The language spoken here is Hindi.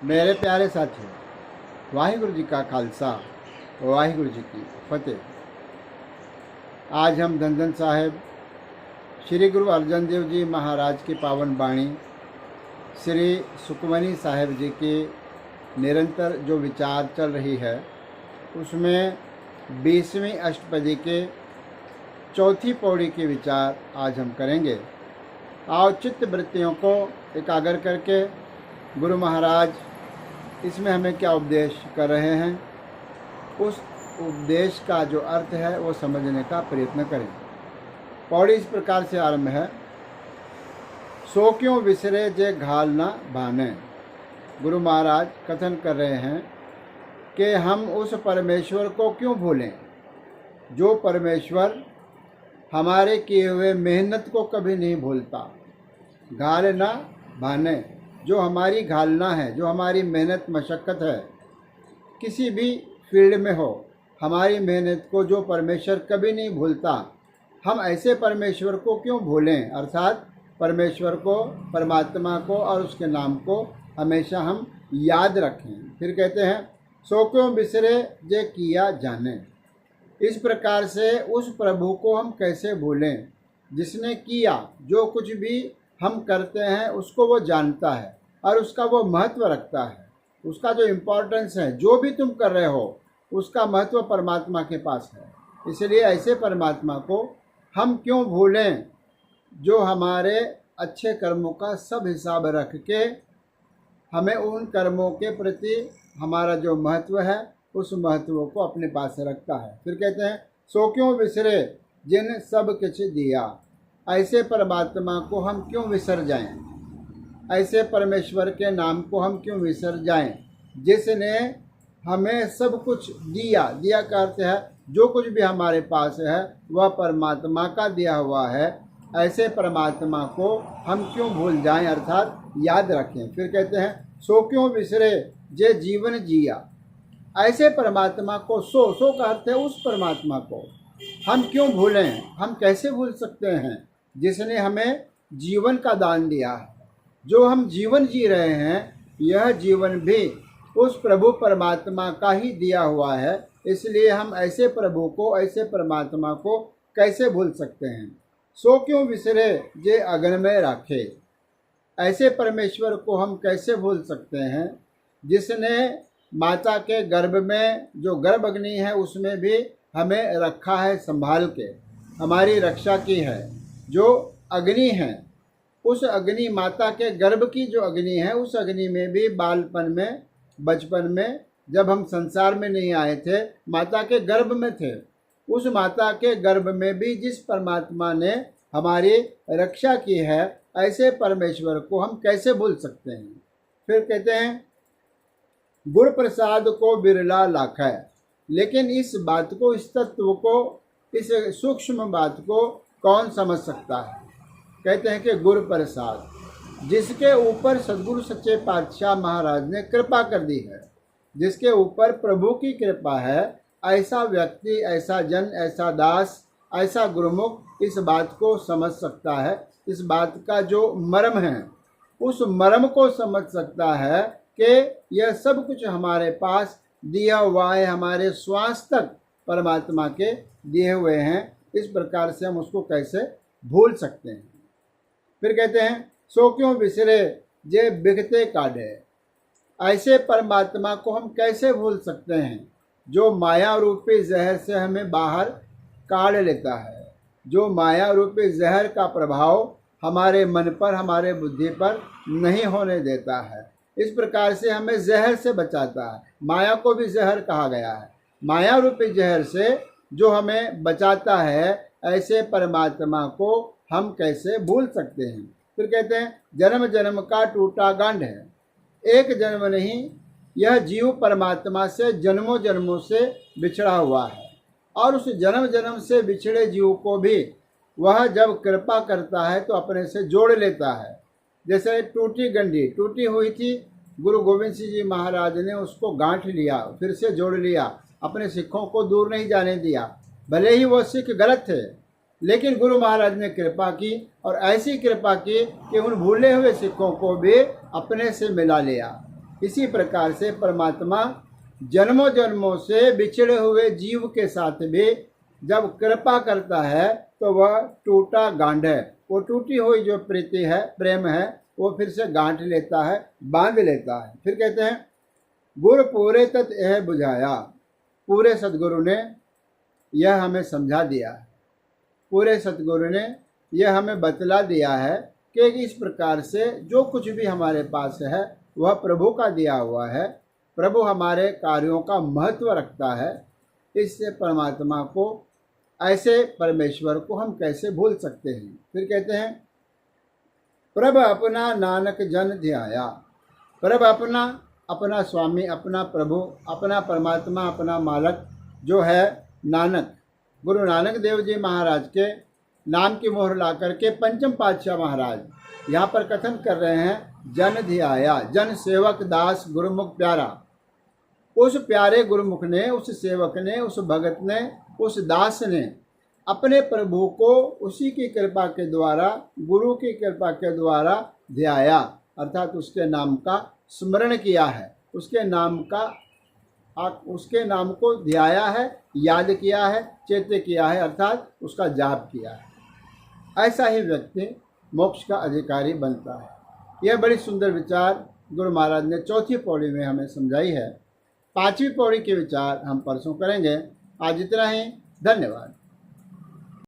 मेरे प्यारे साथियों, वाहिगुरु जी का खालसा, वाहिगुरु जी की फतेह। आज हम धन साहिब श्री गुरु अर्जन देव जी महाराज की पावन वाणी श्री सुखमनी साहिब जी की निरंतर जो विचार चल रही है, उसमें 20वीं अष्टपदी के चौथी पौड़ी के विचार आज हम करेंगे। आओ चित्त वृत्तियों को एकाग्र करके गुरु महाराज इसमें हमें क्या उपदेश कर रहे हैं, उस उपदेश का जो अर्थ है वो समझने का प्रयत्न करें। पौड़ी इस प्रकार से आरंभ है। सो क्यों विसरे जे घाल ना भाने। गुरु महाराज कथन कर रहे हैं कि हम उस परमेश्वर को क्यों भूलें जो परमेश्वर हमारे किए हुए मेहनत को कभी नहीं भूलता। घाल ना भाने, जो हमारी घालना है, जो हमारी मेहनत मशक्क़त है, किसी भी फील्ड में हो, हमारी मेहनत को जो परमेश्वर कभी नहीं भूलता, हम ऐसे परमेश्वर को क्यों भूलें। अर्थात परमेश्वर को, परमात्मा को और उसके नाम को हमेशा हम याद रखें। फिर कहते हैं सो क्यों बिसरे जे किया जाने। इस प्रकार से उस प्रभु को हम कैसे भूलें जिसने किया, जो कुछ भी हम करते हैं उसको वो जानता है और उसका वो महत्व रखता है। उसका जो इम्पोर्टेंस है, जो भी तुम कर रहे हो उसका महत्व परमात्मा के पास है। इसलिए ऐसे परमात्मा को हम क्यों भूलें जो हमारे अच्छे कर्मों का सब हिसाब रख के हमें उन कर्मों के प्रति हमारा जो महत्व है उस महत्व को अपने पास रखता है। फिर कहते हैं सो क्यों विसरे जिन सब कुछ दिया। ऐसे परमात्मा को हम क्यों विसर जाएं, ऐसे परमेश्वर के नाम को हम क्यों विसर जाएं जिसने हमें सब कुछ दिया। दिया का अर्थ है जो कुछ भी हमारे पास है वह परमात्मा का दिया हुआ है। ऐसे परमात्मा को हम क्यों भूल जाएं, अर्थात याद रखें। फिर कहते हैं सो क्यों विसरे जे जीवन जिया। ऐसे परमात्मा को, सो का अर्थ है उस परमात्मा को हम क्यों भूलें, हम कैसे भूल सकते हैं जिसने हमें जीवन का दान दिया है। जो हम जीवन जी रहे हैं यह जीवन भी उस प्रभु परमात्मा का ही दिया हुआ है। इसलिए हम ऐसे प्रभु को, ऐसे परमात्मा को कैसे भूल सकते हैं। सो क्यों विसरे जे अगन में राखे। ऐसे परमेश्वर को हम कैसे भूल सकते हैं जिसने माता के गर्भ में जो गर्भ अग्नि है उसमें भी हमें रखा है, संभाल के हमारी रक्षा की है। जो अग्नि है, उस अग्नि, माता के गर्भ की जो अग्नि है, उस अग्नि में भी बालपन में, बचपन में, जब हम संसार में नहीं आए थे, माता के गर्भ में थे, उस माता के गर्भ में भी जिस परमात्मा ने हमारी रक्षा की है, ऐसे परमेश्वर को हम कैसे भूल सकते हैं। फिर कहते हैं गुरु प्रसाद को बिरला लाख है। लेकिन इस बात को, इस तत्व को, इस सूक्ष्म बात को कौन समझ सकता है। कहते हैं कि गुरु प्रसाद, जिसके ऊपर सद्गुरु सच्चे पातशाह महाराज ने कृपा कर दी है, जिसके ऊपर प्रभु की कृपा है, ऐसा व्यक्ति, ऐसा जन, ऐसा दास, ऐसा गुरुमुख इस बात को समझ सकता है। इस बात का जो मर्म है उस मर्म को समझ सकता है कि यह सब कुछ हमारे पास दिया हुआ है, हमारे श्वास तक परमात्मा के दिए हुए हैं। इस प्रकार से हम उसको कैसे भूल सकते हैं। फिर कहते हैं सो क्यों विसरे जे बिगते काढ़े। ऐसे परमात्मा को हम कैसे भूल सकते हैं जो माया रूपी जहर से हमें बाहर काढ़ लेता है, जो माया रूपी जहर का प्रभाव हमारे मन पर, हमारे बुद्धि पर नहीं होने देता है। इस प्रकार से हमें जहर से बचाता है। माया को भी जहर कहा गया है। माया रूपी जहर से जो हमें बचाता है, ऐसे परमात्मा को हम कैसे भूल सकते हैं। फिर कहते हैं जन्म जन्म का टूटा गांठ है। एक जन्म नहीं, यह जीव परमात्मा से जन्मों जन्मों से बिछड़ा हुआ है और उस जन्म जन्म से बिछड़े जीव को भी वह जब कृपा करता है तो अपने से जोड़ लेता है। जैसे टूटी गंढी टूटी हुई थी, गुरु गोविंद सिंह जी महाराज ने उसको गांठ लिया, फिर से जोड़ लिया, अपने सिखों को दूर नहीं जाने दिया। भले ही वो सिख गलत थे, लेकिन गुरु महाराज ने कृपा की और ऐसी कृपा की कि उन भूले हुए सिखों को भी अपने से मिला लिया। इसी प्रकार से परमात्मा जन्मों जन्मों से बिछड़े हुए जीव के साथ भी जब कृपा करता है तो वह टूटा गांठ है, वो टूटी हुई जो प्रीति है, प्रेम है, वो फिर से गांठ लेता है, बांध लेता है। फिर कहते हैं गुरु पूरे तत् यह बुझाया, पूरे सतगुरु ने यह हमें समझा दिया है, पूरे सतगुरु ने यह हमें बतला दिया है कि इस प्रकार से जो कुछ भी हमारे पास है वह प्रभु का दिया हुआ है। प्रभु हमारे कार्यों का महत्व रखता है। इससे परमात्मा को, ऐसे परमेश्वर को हम कैसे भूल सकते हैं। फिर कहते हैं प्रभ अपना नानक जन ध्याया। प्रभ अपना, अपना स्वामी, अपना प्रभु, अपना परमात्मा, अपना मालक जो है नानक, गुरु नानक देव जी महाराज के नाम की मोहर ला करके पंचम पातशाह महाराज यहाँ पर कथन कर रहे हैं जन ध्याया, जन सेवक दास गुरुमुख प्यारा। उस प्यारे गुरुमुख ने, उस सेवक ने, उस भगत ने, उस दास ने अपने प्रभु को उसी की कृपा के द्वारा, गुरु की कृपा के द्वारा ध्याया, अर्थात उसके नाम का स्मरण किया है, उसके नाम को ध्याया है, याद किया है, चेत्य किया है, अर्थात उसका जाप किया है। ऐसा ही व्यक्ति मोक्ष का अधिकारी बनता है। यह बड़ी सुंदर विचार गुरु महाराज ने चौथी पौड़ी में हमें समझाई है। पांचवी पौड़ी के विचार हम परसों करेंगे। आज इतना ही। धन्यवाद।